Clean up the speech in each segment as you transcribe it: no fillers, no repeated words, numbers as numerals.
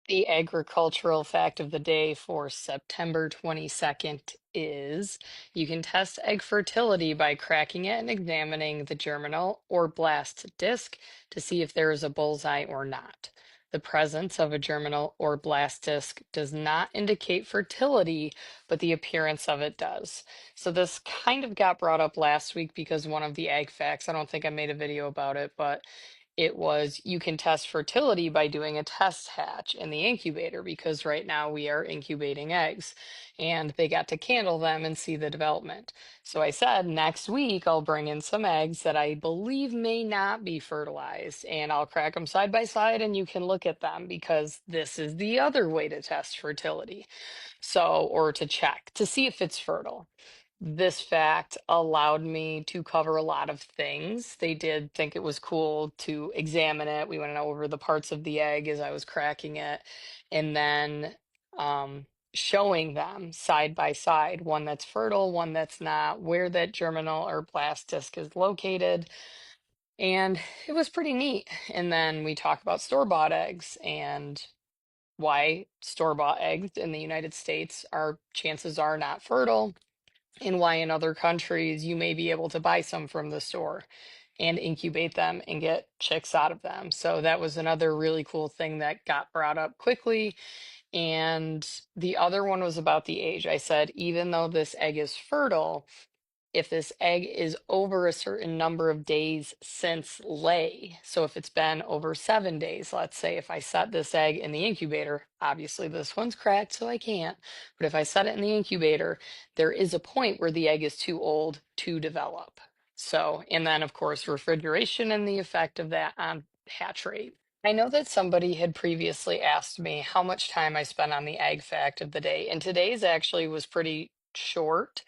The agricultural fact of the day for September 22nd is you can test egg fertility by cracking it and examining the germinal or blast disc to see if there is a bullseye or not. The presence of a germinal or blast disc does not indicate fertility, but the appearance of it does. So this kind of got brought up last week because one of the egg facts, I don't think I made a video about it, but it was you can test fertility by doing a test hatch in the incubator because right now we are incubating eggs and they got to candle them and see the development. So I said next week I'll bring in some eggs that I believe may not be fertilized and I'll crack them side by side and you can look at them because this is the other way to test fertility. So, or to check to see if it's fertile. This fact allowed me to cover a lot of things. They did think it was cool to examine it. We went over the parts of the egg as I was cracking it, and then showing them side by side, one that's fertile, one that's not, where that germinal or blast disc is located. And it was pretty neat. And then we talked about store-bought eggs and why store-bought eggs in the United States are chances are not fertile and why in other countries you may be able to buy some from the store and incubate them and get chicks out of them. So that was another really cool thing that got brought up quickly. And the other one was about the age. I said, even though this egg is fertile, if this egg is over a certain number of days since lay, so if it's been over 7 days, let's say if I set this egg in the incubator, obviously this one's cracked, so I can't, but if I set it in the incubator, there is a point where the egg is too old to develop. So, and then of course, refrigeration and the effect of that on hatch rate. I know that somebody had previously asked me how much time I spent on the egg fact of the day, and today's actually was pretty short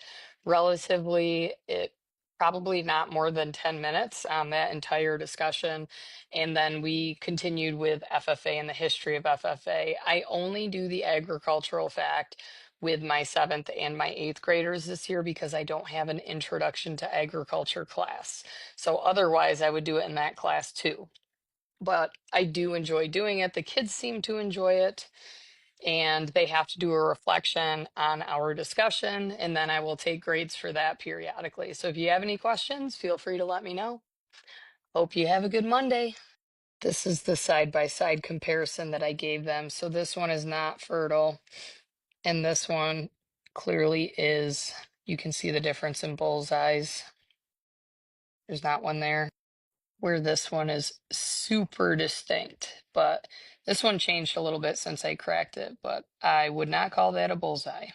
relatively it probably not more than 10 minutes on that entire discussion, and then we continued with FFA and the history of FFA. I only do the agricultural fact with my seventh and my eighth graders this year because I don't have an introduction to agriculture class, so otherwise I would do it in that class too. But I do enjoy doing it. The kids seem to enjoy it, and they have to do a reflection on our discussion, and then I will take grades for that periodically. So if you have any questions, feel free to let me know. Hope you have a good Monday. This is the side-by-side comparison that I gave them. So this one is not fertile, and this one clearly is. You can see the difference in bullseyes. There's not one there. Where this one is super distinct, but this one changed a little bit since I cracked it, but I would not call that a bullseye.